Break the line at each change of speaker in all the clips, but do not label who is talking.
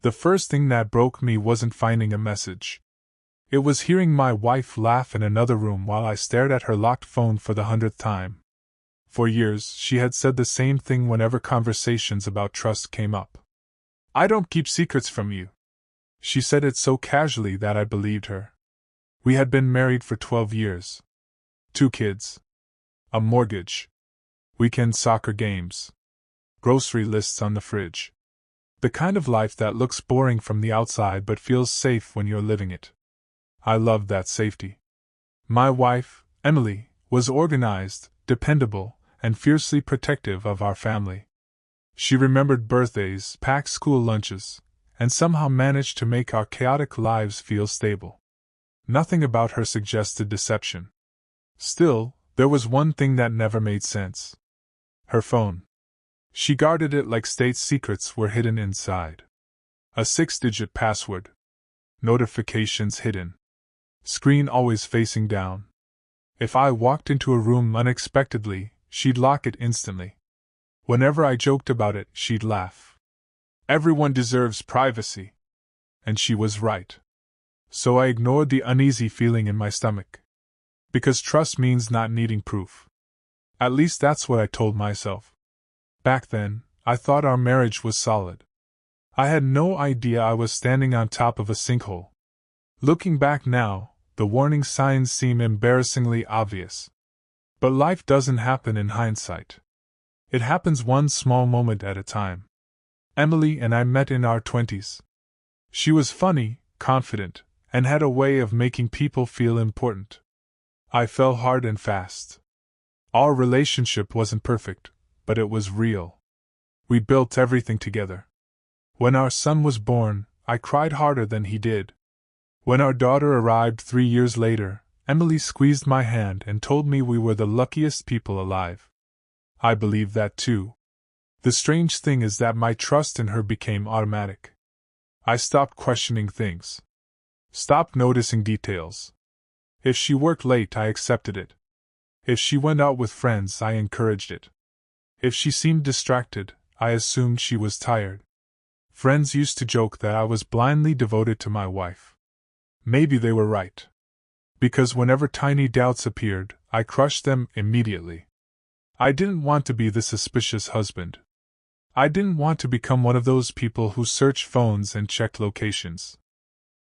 The first thing that broke me wasn't finding a message. It was hearing my wife laugh in another room while I stared at her locked phone for the 100th time. For years, she had said the same thing whenever conversations about trust came up. "I don't keep secrets from you." She said it so casually that I believed her. We had been married for 12 years. 2 kids. A mortgage. Weekend soccer games. Grocery lists on the fridge. The kind of life that looks boring from the outside but feels safe when you're living it. I loved that safety. My wife, Emily, was organized, dependable, and fiercely protective of our family. She remembered birthdays, packed school lunches, and somehow managed to make our chaotic lives feel stable. Nothing about her suggested deception. Still, there was one thing that never made sense. Her phone. She guarded it like state secrets were hidden inside. A 6-digit password. Notifications hidden. Screen always facing down. If I walked into a room unexpectedly, she'd lock it instantly. Whenever I joked about it, she'd laugh. Everyone deserves privacy. And she was right. So I ignored the uneasy feeling in my stomach. Because trust means not needing proof. At least that's what I told myself. Back then, I thought our marriage was solid. I had no idea I was standing on top of a sinkhole. Looking back now, the warning signs seem embarrassingly obvious. But life doesn't happen in hindsight. It happens one small moment at a time. Emily and I met in our 20s. She was funny, confident, and had a way of making people feel important. I fell hard and fast. Our relationship wasn't perfect, but it was real. We built everything together. When our son was born, I cried harder than he did. When our daughter arrived 3 years later, Emily squeezed my hand and told me we were the luckiest people alive. I believe that too. The strange thing is that my trust in her became automatic. I stopped questioning things. Stopped noticing details. If she worked late, I accepted it. If she went out with friends, I encouraged it. If she seemed distracted, I assumed she was tired. Friends used to joke that I was blindly devoted to my wife. Maybe they were right. Because whenever tiny doubts appeared, I crushed them immediately. I didn't want to be the suspicious husband. I didn't want to become one of those people who searched phones and checked locations.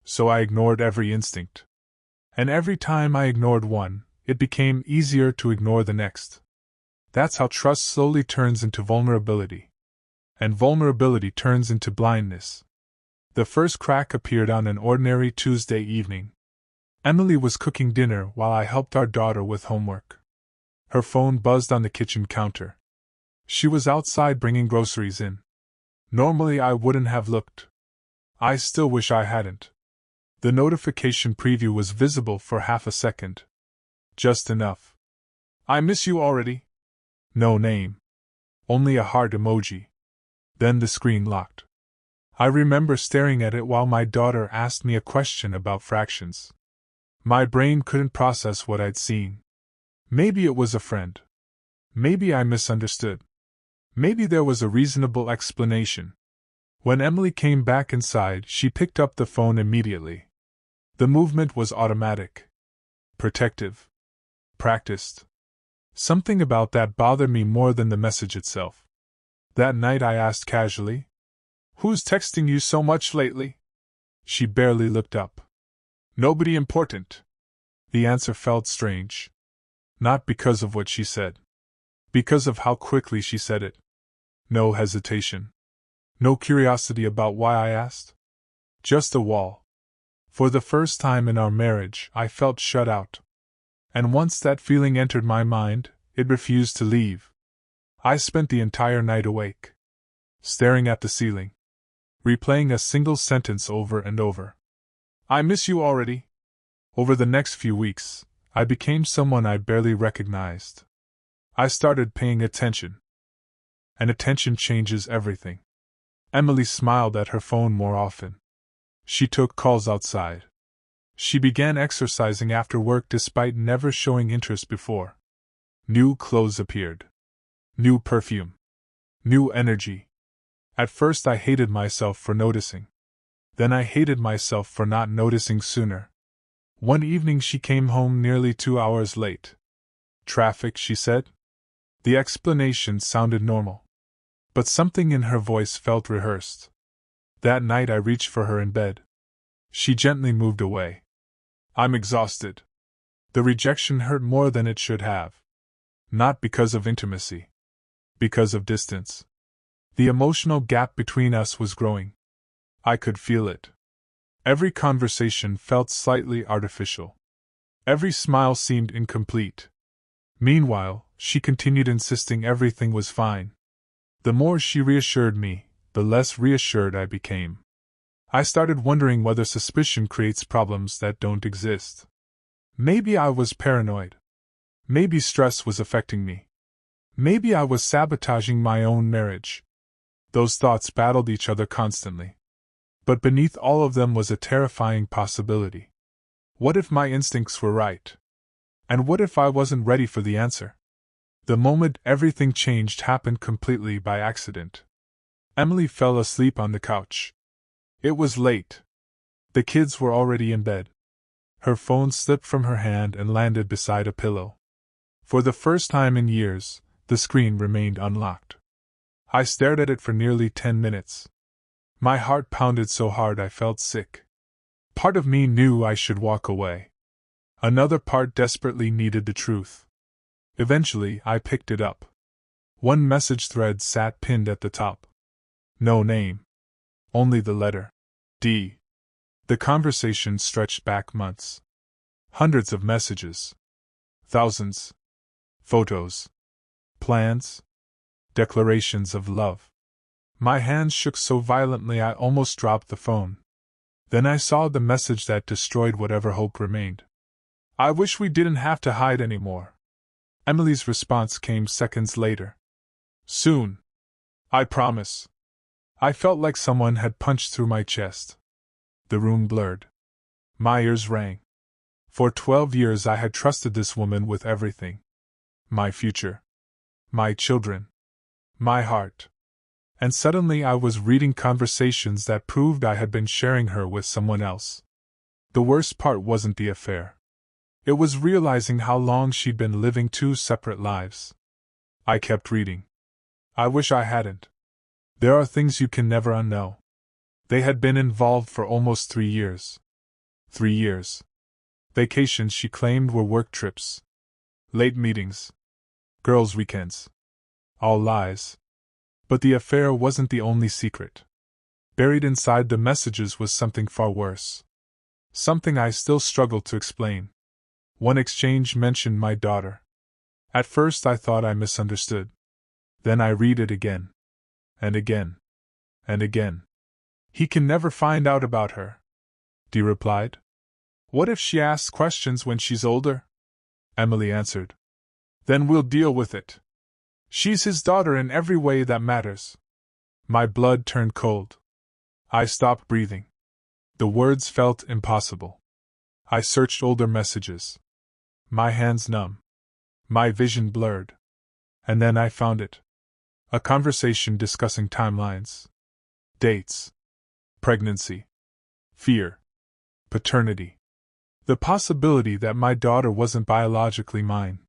So I ignored every instinct. And every time I ignored one, it became easier to ignore the next. That's how trust slowly turns into vulnerability. And vulnerability turns into blindness. The first crack appeared on an ordinary Tuesday evening. Emily was cooking dinner while I helped our daughter with homework. Her phone buzzed on the kitchen counter. She was outside bringing groceries in. Normally I wouldn't have looked. I still wish I hadn't. The notification preview was visible for half a second. Just enough. "I miss you already." No name. Only a heart emoji. Then the screen locked. I remember staring at it while my daughter asked me a question about fractions. My brain couldn't process what I'd seen. Maybe it was a friend. Maybe I misunderstood. Maybe there was a reasonable explanation. When Emily came back inside, she picked up the phone immediately. The movement was automatic. Protective. Practiced. Something about that bothered me more than the message itself. That night I asked casually, "Who's texting you so much lately?" She barely looked up. "Nobody important." The answer felt strange. Not because of what she said. Because of how quickly she said it. No hesitation. No curiosity about why I asked. Just a wall. For the first time in our marriage, I felt shut out. And once that feeling entered my mind, it refused to leave. I spent the entire night awake, staring at the ceiling, replaying a single sentence over and over. "I miss you already." Over the next few weeks, I became someone I barely recognized. I started paying attention. And attention changes everything. Emily smiled at her phone more often. She took calls outside. She began exercising after work despite never showing interest before. New clothes appeared. New perfume. New energy. At first I hated myself for noticing. Then I hated myself for not noticing sooner. One evening she came home nearly 2 hours late. Traffic, she said. The explanation sounded normal. But something in her voice felt rehearsed. That night I reached for her in bed. She gently moved away. I'm exhausted. The rejection hurt more than it should have. Not because of intimacy. Because of distance. The emotional gap between us was growing. I could feel it. Every conversation felt slightly artificial. Every smile seemed incomplete. Meanwhile, she continued insisting everything was fine. The more she reassured me, the less reassured I became. I started wondering whether suspicion creates problems that don't exist. Maybe I was paranoid. Maybe stress was affecting me. Maybe I was sabotaging my own marriage. Those thoughts battled each other constantly. But beneath all of them was a terrifying possibility. What if my instincts were right? And what if I wasn't ready for the answer? The moment everything changed happened completely by accident. Emily fell asleep on the couch. It was late. The kids were already in bed. Her phone slipped from her hand and landed beside a pillow. For the first time in years, the screen remained unlocked. I stared at it for nearly 10 minutes. My heart pounded so hard I felt sick. Part of me knew I should walk away. Another part desperately needed the truth. Eventually, I picked it up. One message thread sat pinned at the top. No name. Only the letter D. The conversation stretched back months. Hundreds of messages. Thousands. Photos. Plans. Declarations of love. My hands shook so violently I almost dropped the phone. Then I saw the message that destroyed whatever hope remained. I wish we didn't have to hide anymore. Emily's response came seconds later. Soon. I promise. I felt like someone had punched through my chest. The room blurred. My ears rang. For 12 years I had trusted this woman with everything. My future. My children. My heart. And suddenly I was reading conversations that proved I had been sharing her with someone else. The worst part wasn't the affair. It was realizing how long she'd been living two separate lives. I kept reading. I wish I hadn't. There are things you can never unknow. They had been involved for almost 3 years. 3 years. Vacations she claimed were work trips. Late meetings. Girls' weekends. All lies. But the affair wasn't the only secret. Buried inside the messages was something far worse. Something I still struggle to explain. One exchange mentioned my daughter. At first I thought I misunderstood. Then I read it again. And again. And again. He can never find out about her. Dee replied. What if she asks questions when she's older? Emily answered. Then we'll deal with it. She's his daughter in every way that matters. My blood turned cold. I stopped breathing. The words felt impossible. I searched older messages. My hands numb. My vision blurred. And then I found it. A conversation discussing timelines. Dates. Pregnancy. Fear. Paternity. The possibility that my daughter wasn't biologically mine.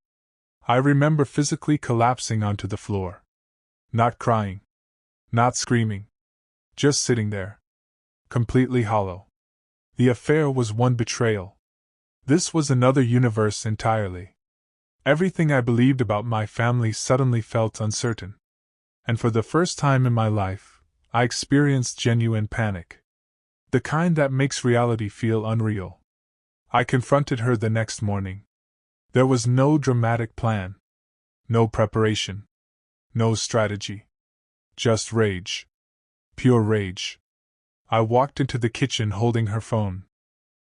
I remember physically collapsing onto the floor. Not crying. Not screaming. Just sitting there. Completely hollow. The affair was one betrayal. This was another universe entirely. Everything I believed about my family suddenly felt uncertain. And for the first time in my life, I experienced genuine panic. The kind that makes reality feel unreal. I confronted her the next morning. There was no dramatic plan. No preparation. No strategy. Just rage. Pure rage. I walked into the kitchen holding her phone.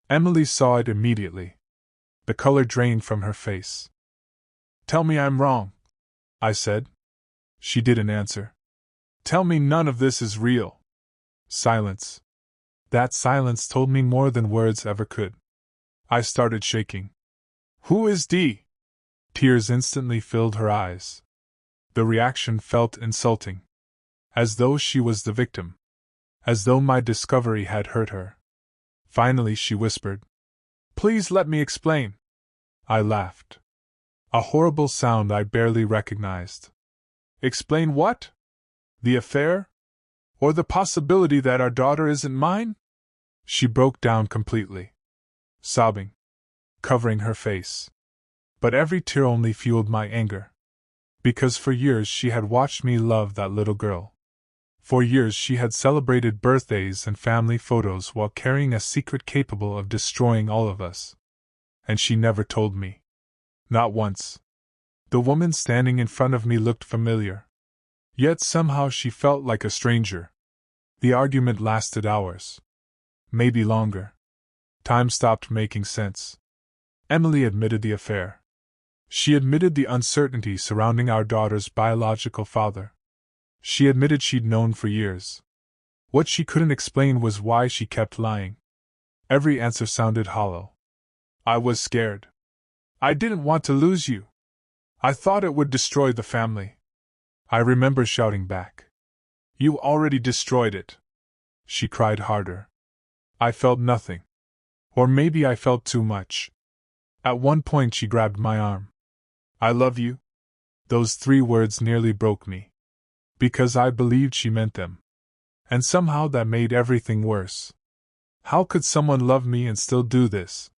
Emily saw it immediately. The color drained from her face. Tell me I'm wrong, I said. She didn't answer. Tell me none of this is real. Silence. That silence told me more than words ever could. I started shaking. Who is Dee? Tears instantly filled her eyes. The reaction felt insulting. As though she was the victim. as though my discovery had hurt her. Finally, she whispered, "Please let me explain." I laughed. A horrible sound I barely recognized. "Explain what? The affair? Or the possibility that our daughter isn't mine?" She broke down completely, sobbing, covering her face. But every tear only fueled my anger. Because for years she had watched me love that little girl. For years she had celebrated birthdays and family photos while carrying a secret capable of destroying all of us. And she never told me. Not once. The woman standing in front of me looked familiar. Yet somehow she felt like a stranger. The argument lasted hours. Maybe longer. Time stopped making sense. Emily admitted the affair. She admitted the uncertainty surrounding our daughter's biological father. She admitted she'd known for years. What she couldn't explain was why she kept lying. Every answer sounded hollow. I was scared. I didn't want to lose you. I thought it would destroy the family. I remember shouting back. You already destroyed it. She cried harder. I felt nothing. Or maybe I felt too much. At one point she grabbed my arm. I love you. Those 3 words nearly broke me. Because I believed she meant them. And somehow that made everything worse. How could someone love me and still do this?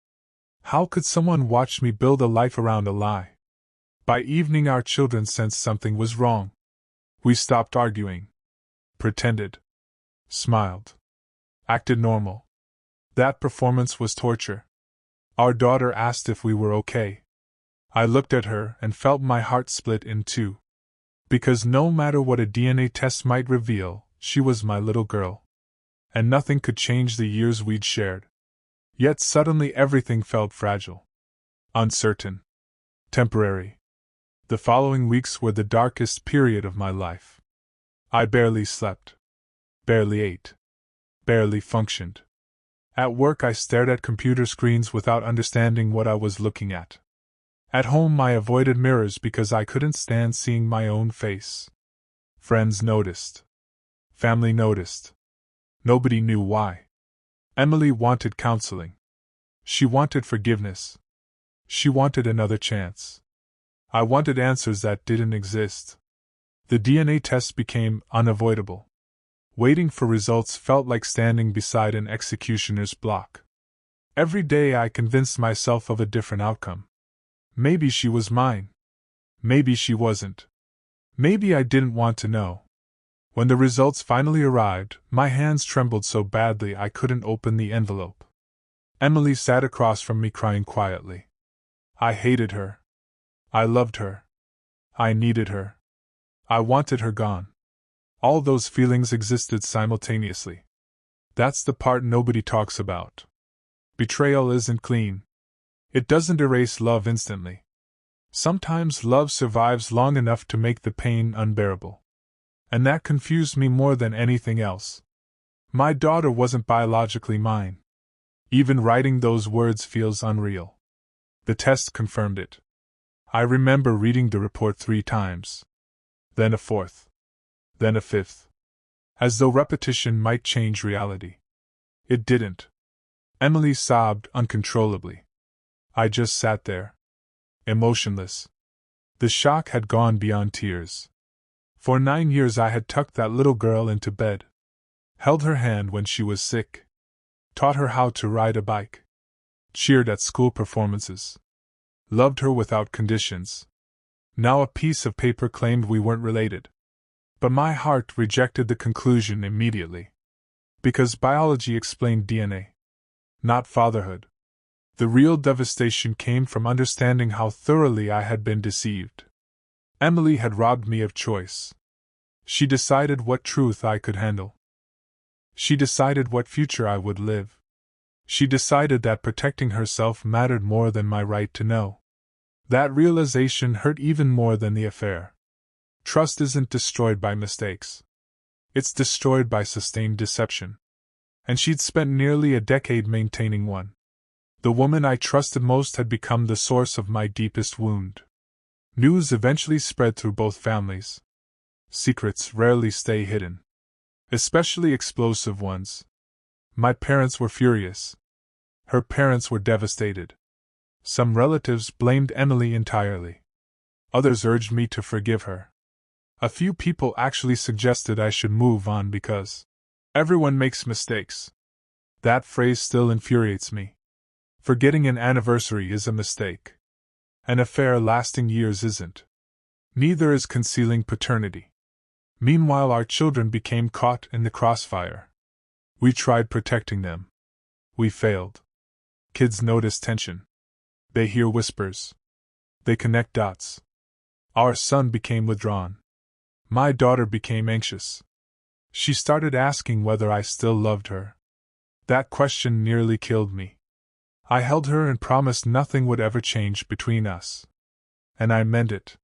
How could someone watch me build a life around a lie? By evening our children sensed something was wrong. We stopped arguing. Pretended. Smiled. Acted normal. That performance was torture. Our daughter asked if we were okay. I looked at her and felt my heart split in 2. Because no matter what a DNA test might reveal, she was my little girl. And nothing could change the years we'd shared. Yet suddenly everything felt fragile. Uncertain. Temporary. The following weeks were the darkest period of my life. I barely slept. Barely ate. Barely functioned. At work I stared at computer screens without understanding what I was looking at. At home I avoided mirrors because I couldn't stand seeing my own face. Friends noticed. Family noticed. Nobody knew why. Emily wanted counseling. She wanted forgiveness. She wanted another chance. I wanted answers that didn't exist. The DNA test became unavoidable. Waiting for results felt like standing beside an executioner's block. Every day I convinced myself of a different outcome. Maybe she was mine. Maybe she wasn't. Maybe I didn't want to know. When the results finally arrived, my hands trembled so badly I couldn't open the envelope. Emily sat across from me crying quietly. I hated her. I loved her. I needed her. I wanted her gone. All those feelings existed simultaneously. That's the part nobody talks about. Betrayal isn't clean. It doesn't erase love instantly. Sometimes love survives long enough to make the pain unbearable. And that confused me more than anything else. My daughter wasn't biologically mine. Even writing those words feels unreal. The test confirmed it. I remember reading the report 3 times. Then a 4th. Then a 5th. As though repetition might change reality. It didn't. Emily sobbed uncontrollably. I just sat there. Emotionless. The shock had gone beyond tears. For 9 years I had tucked that little girl into bed. Held her hand when she was sick. Taught her how to ride a bike. Cheered at school performances. Loved her without conditions. Now a piece of paper claimed we weren't related. But my heart rejected the conclusion immediately. Because biology explained DNA. Not fatherhood. The real devastation came from understanding how thoroughly I had been deceived. Emily had robbed me of choice. She decided what truth I could handle. She decided what future I would live. She decided that protecting herself mattered more than my right to know. That realization hurt even more than the affair. Trust isn't destroyed by mistakes. It's destroyed by sustained deception. And she'd spent nearly a decade maintaining one. The woman I trusted most had become the source of my deepest wound. News eventually spread through both families. Secrets rarely stay hidden. especially explosive ones. My parents were furious. Her parents were devastated. Some relatives blamed Emily entirely. Others urged me to forgive her. A few people actually suggested I should move on because everyone makes mistakes. That phrase still infuriates me. Forgetting an anniversary is a mistake. An affair lasting years isn't. Neither is concealing paternity. Meanwhile, our children became caught in the crossfire. We tried protecting them. We failed. Kids notice tension. They hear whispers. They connect dots. Our son became withdrawn. My daughter became anxious. She started asking whether I still loved her. That question nearly killed me. I held her and promised nothing would ever change between us. And I meant it.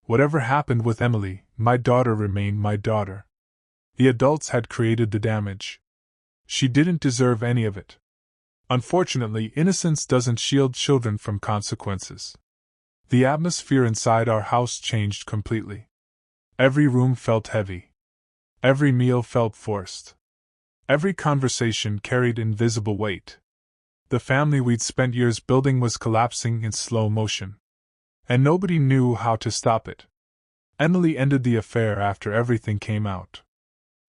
Whatever happened with Emily, my daughter remained my daughter. The adults had created the damage. She didn't deserve any of it. Unfortunately, innocence doesn't shield children from consequences. The atmosphere inside our house changed completely. Every room felt heavy. Every meal felt forced. Every conversation carried invisible weight. The family we'd spent years building was collapsing in slow motion. And nobody knew how to stop it. Emily ended the affair after everything came out.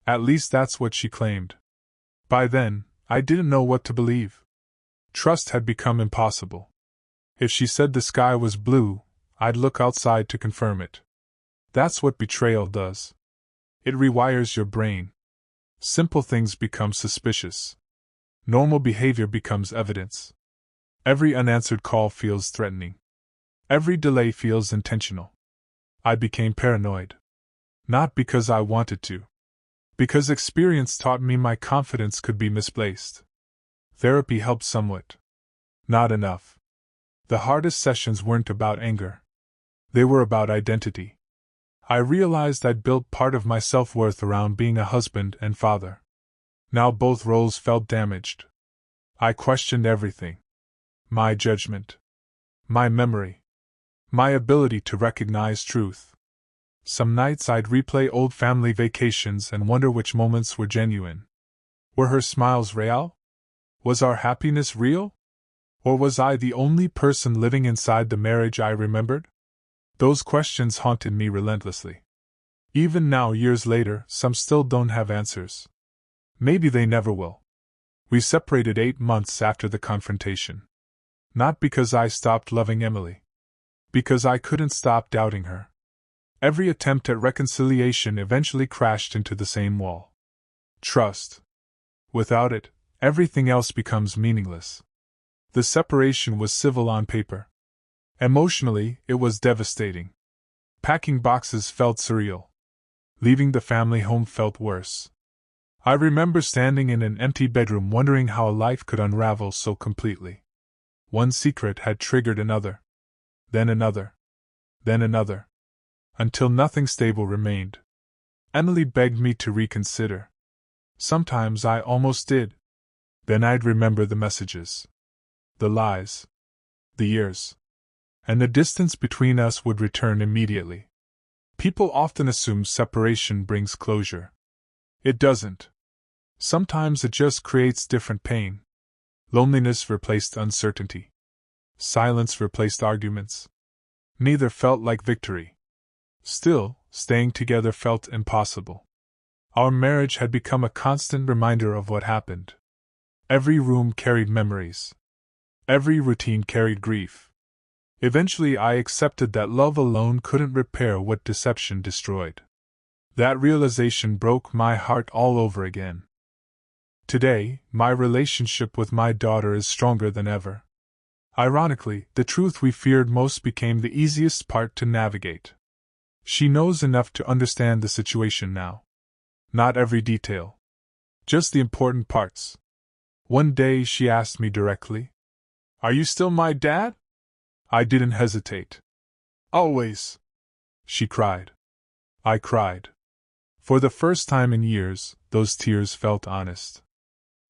At least that's what she claimed. By then, I didn't know what to believe. Trust had become impossible. If she said the sky was blue, I'd look outside to confirm it. That's what betrayal does. It rewires your brain. Simple things become suspicious. Normal behavior becomes evidence. Every unanswered call feels threatening. Every delay feels intentional. I became paranoid. Not because I wanted to. Because experience taught me my confidence could be misplaced. Therapy helped somewhat. Not enough. The hardest sessions weren't about anger. They were about identity. I realized I'd built part of my self-worth around being a husband and father. Now both roles felt damaged. I questioned everything. My judgment. My memory. My ability to recognize truth. Some nights I'd replay old family vacations and wonder which moments were genuine. Were her smiles real? Was our happiness real? Or was I the only person living inside the marriage I remembered? Those questions haunted me relentlessly. Even now, years later, some still don't have answers. Maybe they never will. We separated 8 months after the confrontation. Not because I stopped loving Emily. Because I couldn't stop doubting her. Every attempt at reconciliation eventually crashed into the same wall. Trust. Without it, everything else becomes meaningless. The separation was civil on paper. Emotionally, it was devastating. Packing boxes felt surreal. Leaving the family home felt worse. I remember standing in an empty bedroom wondering how a life could unravel so completely. One secret had triggered another. Then another. Then another. Until nothing stable remained. Emily begged me to reconsider. Sometimes I almost did. Then I'd remember the messages. The lies. The years. And the distance between us would return immediately. People often assume separation brings closure. It doesn't. Sometimes it just creates different pain. Loneliness replaced uncertainty. Silence replaced arguments. Neither felt like victory. Still, staying together felt impossible. Our marriage had become a constant reminder of what happened. Every room carried memories. Every routine carried grief. Eventually, I accepted that love alone couldn't repair what deception destroyed. That realization broke my heart all over again. Today, my relationship with my daughter is stronger than ever. Ironically, the truth we feared most became the easiest part to navigate. She knows enough to understand the situation now. Not every detail. Just the important parts. One day she asked me directly, "Are you still my dad?" I didn't hesitate. "Always," she cried. I cried. For the first time in years, those tears felt honest.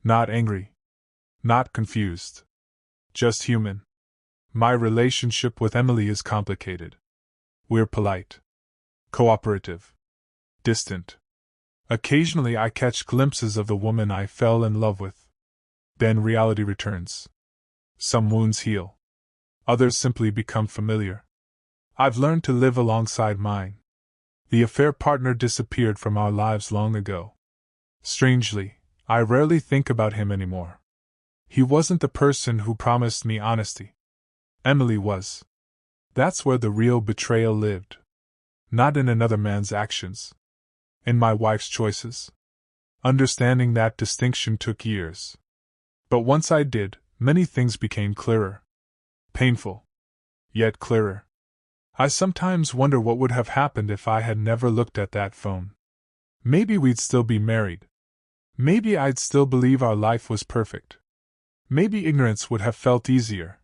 Not angry. Not confused. Just human. My relationship with Emily is complicated. We're polite. Cooperative. Distant. Occasionally I catch glimpses of the woman I fell in love with. Then reality returns. Some wounds heal. Others simply become familiar. I've learned to live alongside mine. The affair partner disappeared from our lives long ago. Strangely, I rarely think about him anymore. He wasn't the person who promised me honesty. Emily was. That's where the real betrayal lived. Not in another man's actions. In my wife's choices. Understanding that distinction took years. But once I did, many things became clearer. Painful. Yet clearer. I sometimes wonder what would have happened if I had never looked at that phone. Maybe we'd still be married. Maybe I'd still believe our life was perfect. Maybe ignorance would have felt easier.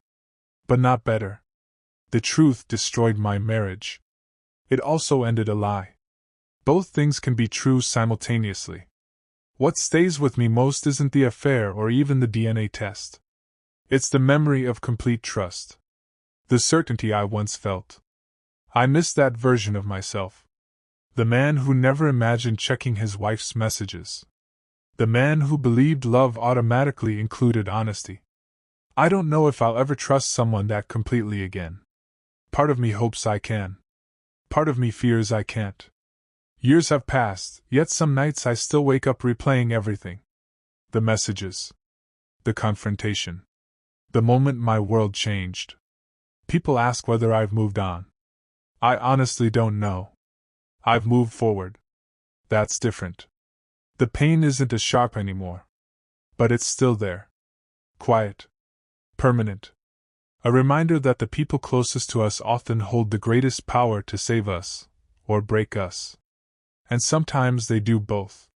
But not better. The truth destroyed my marriage. It also ended a lie. Both things can be true simultaneously. What stays with me most isn't the affair or even the DNA test. It's the memory of complete trust. The certainty I once felt. I miss that version of myself. The man who never imagined checking his wife's messages. The man who believed love automatically included honesty. I don't know if I'll ever trust someone that completely again. Part of me hopes I can. Part of me fears I can't. Years have passed, yet some nights I still wake up replaying everything. The messages. The confrontation. The moment my world changed. People ask whether I've moved on. I honestly don't know. I've moved forward. That's different. The pain isn't as sharp anymore. But it's still there. Quiet. Permanent. A reminder that the people closest to us often hold the greatest power to save us, or break us. And sometimes they do both.